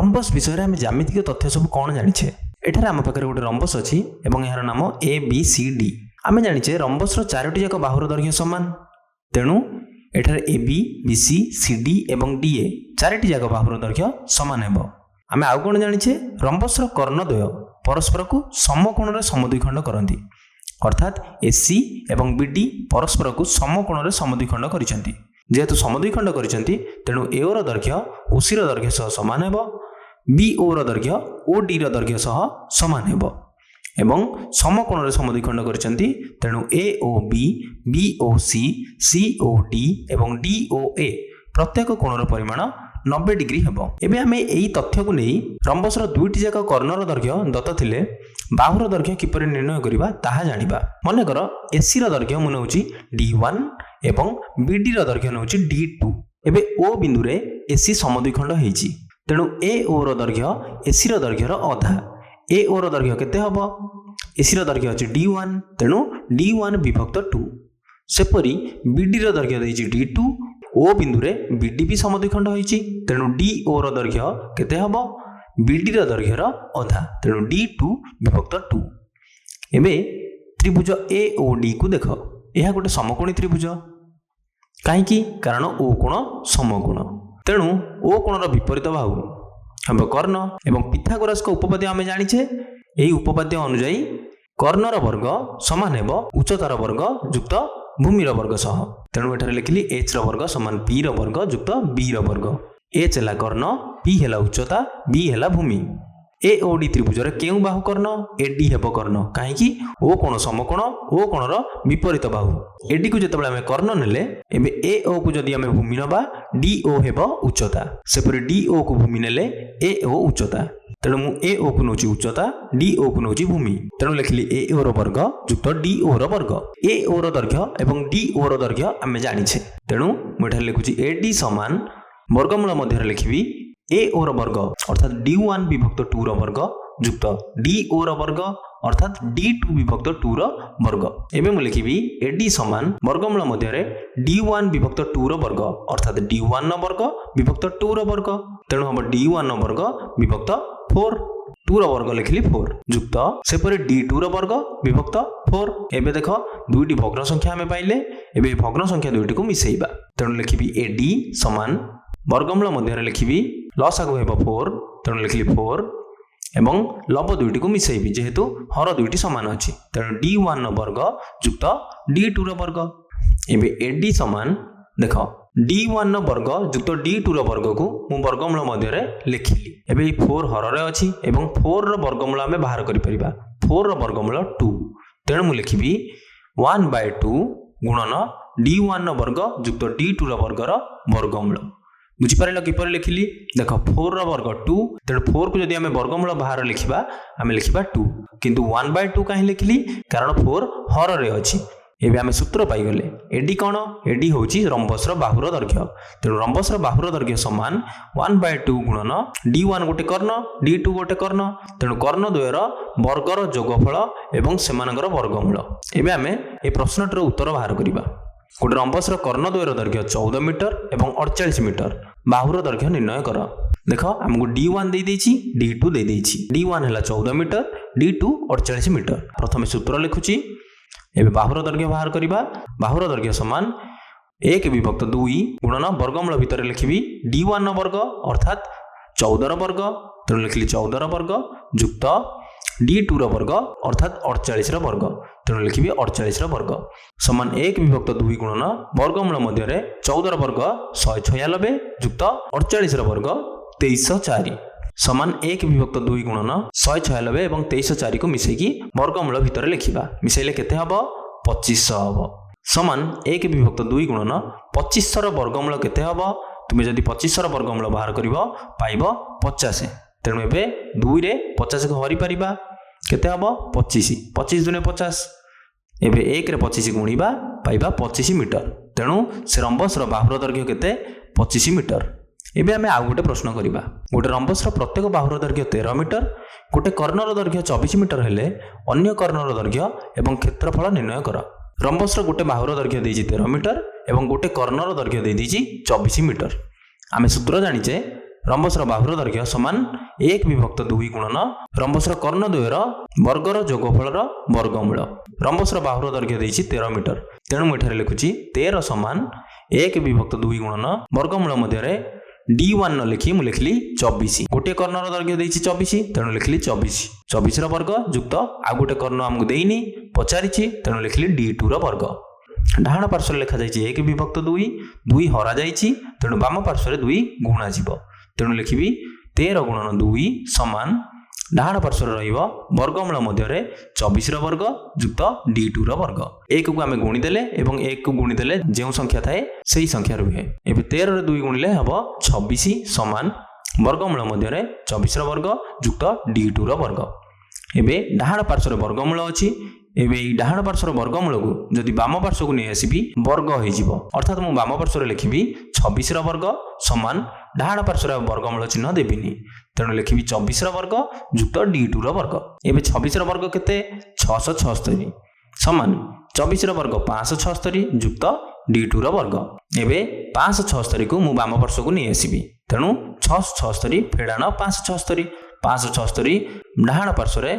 Rhombus विषय आम ज्यामितिक तथ्य सब कौन जानिछे एठार आम पाखे गोटे रंबस अच्छी और यार नाम ABCD। आम जानिछे रंबस चारोटी जाक बाहुर दैर्घ्य सामान तेणु एठार AB BC CD और DA चारोटी जाक बाहुर दैर्घ्य सामान हेब। आम आउ कौन जानिछे रंबस कर्णद्वय परस्पर को समकोण रे समद्विखंड करती अर्थात AC और BD परस्पर को समकोण रे समद्विखंड करिसेंती। जेहेतु समद्विखंड करिसेंती तेणु AO र दैर्घ्य OC र दैर्घ्य सह समान हेब, BO र दैर्घ्य OD र दैर्घ्य सह समान हेब एवं समकोण रे समद्विखंड करिसेंती तेणु AOB BOC COD एवं DOA प्रत्येक कोणर परिमाण 90 डिग्री हेब। एबे आमे एई तथ्य को नहीं रंबस दुईटी जाक कर्णर दैर्घ्य दत्त थिले बाहुर दैर्घ्य किपरि निर्णय करिबा ताहा जानिबा। मन कर AC र दैर्घ्य मु नउची D1 एवं BD र दैर्घ्य नउची D2। एबे O बिंदु रे AC समद्विखंड हेइची तेणु AO र दैर्घ्य AC र दैर्घ्यर अधा। AO र दैर्घ्य केते हबो AC र दैर्घ्य अछि D1 तेणु D1 विभक्त 2। सेपरि BD र दैर्घ्य देइची D2 O बिंदु रे BD भी समद्विखंड होइची तेणु DO र दैर्घ्य केते हबो BD र दैर्घ्यर अधा तेणु D2 विभक्त 2। एबे त्रिभुज AOD को देख यह गोटे समकोणी त्रिभुज कहीं कारण O कोण समकोण तेणु O कोणर विपरीत बाहु हम कर्ण एवं पिथागोरस को उपपाद्य आम जानिछे। यही उपपाद्य अनुजाई कर्णर वर्ग समान हेब उच्चतार वर्ग युक्त भूमिर वर्ग सह तेणु एठारे लिखिली h र वर्ग समान p र वर्ग युक्त b र वर्ग। h है कर्ण p है उच्चता b है भूमि। AOD त्रिभुज केउ बाहु कर्ण AD हेब कर्ण कहीं O कोण समकोण O कोणर विपरीत बाहु। AD को जिते आम कर्ण नेले एबे AO को जदि आम भूमि नबा DO हेब उच्चता सेपरि DO को भूमि नेले AO उच्चता तेणु मु AO को नौची उच्चता DO को नौची भूमि तेणु लिखिली AO र वर्ग युक्त DO र वर्ग। AO र दैर्घ्य एवं DO र दैर्घ्य आम जानिछे तेणु मु एठारे लिखुची AD समान वर्गमूल मध्य लिखिबी AO र वर्ग अर्थात D1 विभक्त 2 र वर्ग युक्त DO र वर्ग अर्थात D2 विभक्त 2 र वर्ग। एबे मु लिखिबी AD समान वर्गमूल मध्य D1 विभक्त 2 र वर्ग अर्थात D1 र वर्ग विभक्त 2 र वर्ग तेणु हम D1 र वर्ग विभक्त 4 2 र वर्ग लिखिली 4 युक्त सेपरि D2 र वर्ग विभक्त 4। एबे देख दुईटी भग्न संख्या आमे पाइले एबे भग्न संख्या दुईटी को मिसेइबा तेणु लिखिबी AD समान वर्गमूल मध्य लिखिबी लसागु हेब 4 तेणु लिखिली 4 एवं लब दुईटी को मिसेइबी जेहेतु हर दुईटी समान अछि तेणु D1 र वर्ग युक्त D2 र वर्ग। एबे AD समान देख D1 र वर्ग युक्त D2 र वर्ग को मु वर्गमूल मध्य लिखिली। एबे 4 हर रे अछि एवं 4 र वर्गमूल आमे बाहर करि परिबा 4 र वर्गमूल 2 तेणु मु लिखिबी 1/2 गुणन D1 र वर्ग युक्त D2 र वर्ग र वर्गमूल। बुझिपारे किपर लिखिली देख 4 र वर्ग 2 तेणु 4 को जदि आमे वर्गमूल बाहर लिखिबा आमे लिखिबा 2 किंतु 1/2 काहे लिखिली कारण 4 हर रे अछि। एबे आमे सूत्र पाई गले AD कोन AD होची रंबस र बाहुर दैर्घ्य तेणु रंबस र बाहुर दैर्घ्य समान 1/2 गुणन D1 गोटे कर्ण D2 गोटे कर्ण तेणु कर्ण द्वयर वर्गर जोगफल एवं सेमानकर वर्गमूल। एबे आमे ए प्रश्नटर उत्तर बाहर करिबा। गोटे रंबस कर्ण द्वयर दैर्घ्य 14 मीटर एवं 48 मीटर बाहुर दैर्घ्य निर्णय कर। देख आमको D1 दे देछि D2 दे देछि D1 है 14 मीटर D2 48 मीटर। प्रथम सूत्र लिखुची एबे बाहुर दैर्घ्य बाहर करिबा बाहुर दैर्घ्य समान 1 विभक्त 2 गुणन वर्गमूल भितर लिखिबी D1 वर्ग अर्थात 14 र वर्ग तेणु लिखिली 14 र वर्ग युक्त D2 र वर्ग अर्थात 48 र वर्ग तेणु लिखिबी 48 र वर्ग समान 1 विभक्त 2 गुणन वर्गमूल मध्य 14 र वर्ग 196 युक्त 48 र वर्ग 2304 समान 1 विभक्त 2 गुणन 196 एवं 2304 को मिसेकी वर्गमूल भितर लिखिबा मिसेले केते हबो 2500 हबो समान 1 विभक्त 2 गुणन 2500 र वर्गमूल केते हबो तुमे जदि 2500 र वर्गमूल बाहर करिवो पाइबो 50 तेणु एबे 2 रे 50 को हरि परिबा केते हबो 25 25 दुने 50 एबे 1 रे 25 गुणिबा पाइबा 25 मीटर तेणु से रंबस र बाहुर दैर्घ्य केते 25 मीटर। एबे आमे आ गोटे प्रश्न करिबा गोटे रंबस र प्रत्येक बाहुर दैर्घ्य 13 मीटर गोटे कर्णर दैर्घ्य 24 मीटर हेले अन्य कर्णर दैर्घ्य एवं क्षेत्रफल निर्णय कर। रंबस र गोटे बाहुर दैर्घ्य देइछि 13 मीटर एवं गोटे कर्णर दैर्घ्य देइ दिछि 24 मीटर। आमे सूत्र जानिचे ରମ୍ବସର ବାହୁର ଦୈର୍ଘ୍ୟ ସମାନ 1/2 ଗୁଣନ ରମ୍ବସର କର୍ଣ୍ଣ ଦ୍ୱୟର ବର୍ଗର ଯୋଗଫଳର ବର୍ଗମୂଳ। ରମ୍ବସର ବାହୁର ଦୈର୍ଘ୍ୟ ଦେଇଛି 13 ମିଟର। ତେଣୁ ମୁଁ ଏଠାରେ ଲିଖୁଛି 13 ସମାନ 1/2 ଗୁଣନ ବର୍ଗମୂଳ ମଧ୍ୟରେ D1 ନ ଲେଖି ମୁଁ ଲେଖିଲି 24। ଗୋଟିଏ କର୍ଣ୍ଣର ଦୈର୍ଘ୍ୟ ଦେଇଛି 24, ତେଣୁ ଲେଖିଲି 24। 24ର ବର୍ଗ ଯୁକ୍ତ ଆଉ ଗୋଟେ କର୍ଣ୍ଣ ଆମକୁ ଦେଇନି, ପଚାରିଛି, ତେଣୁ ଲେଖିଲି D2 ର ବର୍ଗ। ଡାହାଣ ପାର୍ଶ୍ୱରେ ଲେଖାଯାଇଛି 1/2, 2 ହରାଯାଇଛି, ତେଣୁ ବାମ ପାର୍ଶ୍ୱରେ 2 ଗୁଣାଯିବ। ତେଣୁ ଲେଖିବି 13 ଗୁଣନ 2 ସମାନ ଡାହାଣ ପାର୍ଶ୍ୱରେ ରହିବ ବର୍ଗମୂଳ ମଧ୍ୟରେ 24ର ବର୍ଗ ଯୁକ୍ତ D2 ର ବର୍ଗ। 1କୁ ଆମେ ଗୁଣିଦେଲେ ଏବଂ 1କୁ ଗୁଣିଦେଲେ ଯେଉଁ ସଂଖ୍ୟା ଥାଏ ସେହି ସଂଖ୍ୟା ରୁହେ। ଏବେ 13ରେ 2 ଗୁଣିଲେ ହେବ 26 ସମାନ ବର୍ଗମୂଳ ମଧ୍ୟରେ 24ର ବର୍ଗ ଯୁକ୍ତ D2 ର ବର୍ଗ। ଏବେ ଡାହାଣ ପାର୍ଶ୍ୱରେ ବର୍ଗମୂଳ ଅଛି। ଏବେ এই ଡାହାଣ ପାର୍ଶ୍ୱର ବର୍ଗମୂଳକୁ ଯଦି ବାମ ପାର୍ଶ୍ୱକୁ ନେଇ ଆସିବି ବର୍ଗ ହୋଇଯିବ। ଅର୍ଥାତ୍ ମୁଁ ବାମ ପାର୍ଶ୍ୱରେ ଲେଖିବି 26ର ବର୍ଗ ସମାନ ଡାହାଣ ପାର୍ଶ୍ୱରେ ବର୍ଗମୂଳ ଚିହ୍ନ ଦେବିନି, ତେଣୁ ଲେଖିବି 24ର ବର୍ଗ ଯୁକ୍ତ D2 ର ବର୍ଗ। ଏବେ 26ର ବର୍ଗ କେତେ? 676 ସମାନ 24ର ବର୍ଗ 576 ଯୁକ୍ତ D2 ର ବର୍ଗ। ଏବେ 576କୁ ମୁଁ ବାମ ପାର୍ଶ୍ୱକୁ ନେଇ ଆସିବି, ତେଣୁ 676 ଫେଡ଼ାଣ 576। 576 ଡାହାଣ ପାର୍ଶ୍ୱରେ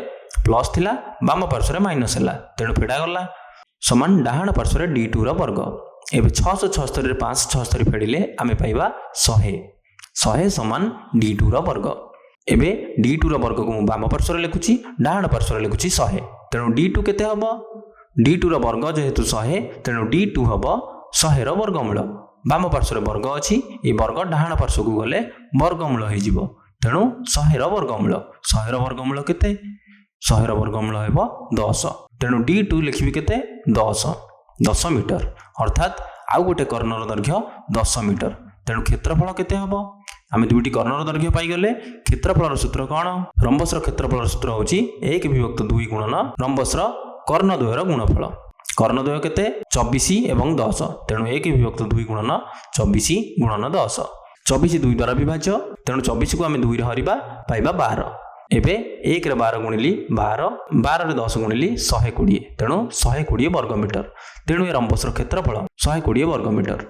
ପ୍ଲସ୍ ଥିଲା, ବାମ ପାର୍ଶ୍ୱରେ ମାଇନସ୍ ହେଲା, ତେଣୁ ଫେଡ଼ା ଗଲା ସମାନ ଡାହାଣ ପାର୍ଶ୍ୱରେ D2 ର ବର୍ଗ। ଏବେ 676ରେ 576 ଫେଡ଼ିଲେ ଆମେ ପାଇବା 100। 100 ସମାନ D2 ର ବର୍ଗ। ଏବେ D2 ର ବର୍ଗକୁ ମୁଁ ବାମ ପାର୍ଶ୍ୱରେ ଲେଖୁଛି, ଡାହାଣ ପାର୍ଶ୍ୱରେ ଲେଖୁଛି 100। ତେଣୁ D2 କେତେ ହେବ? D2 ର ବର୍ଗ ଯେହେତୁ 100, ତେଣୁ D2 ହେବ 100ର ବର୍ଗମୂଳ। ବାମ ପାର୍ଶ୍ୱରେ ବର୍ଗ ଅଛି, এই ବର୍ଗ ଡାହାଣ ପାର୍ଶ୍ୱକୁ ଗଲେ ବର୍ଗମୂଳ ହୋଇଯିବ, ତେଣୁ 100ର ବର୍ଗମୂଳ। 100ର ବର୍ଗମୂଳ କେତେ? 100ର ବର୍ଗମୂଳ ହେବ 10। ତେଣୁ D2 ଲେଖିବି କେତେ? 10 ମିଟର। ଅର୍ଥାତ୍ ଆଉ ଗୋଟେ କର୍ଣ୍ଣର ଦୈର୍ଘ୍ୟ 10 ମିଟର। ତେଣୁ କ୍ଷେତ୍ରଫଳ କେତେ ହେବ? ଆମେ ଦୁଇଟି କର୍ଣ୍ଣର ଦୈର୍ଘ୍ୟ ପାଇଗଲେ। କ୍ଷେତ୍ରଫଳର ସୂତ୍ର କ'ଣ? ରମ୍ବସର କ୍ଷେତ୍ରଫଳର ସୂତ୍ର ହେଉଛି 1/2 ଗୁଣନ ରମ୍ବସର କର୍ଣ୍ଣଦ୍ୱୟର ଗୁଣଫଳ। କର୍ଣ୍ଣଦ୍ୱୟ କେତେ? 24 ଏବଂ 10। ତେଣୁ 1/2 ଗୁଣନ 24 ଗୁଣନ 10। 24 2 ଦ୍ୱାରା ବିଭାଜ୍ୟ, ତେଣୁ 24କୁ ଆମେ 2ରେ ହରିବା ପାଇବା 12। ଏବେ 1ରେ 12 ଗୁଣିଲି 12, 12ରେ 10 ଗୁଣିଲି 120, ତେଣୁ 120 ବର୍ଗ ମିଟର। ତେଣୁ ଏ ରମ୍ବସର କ୍ଷେତ୍ରଫଳ 120 ବର୍ଗ ମିଟର।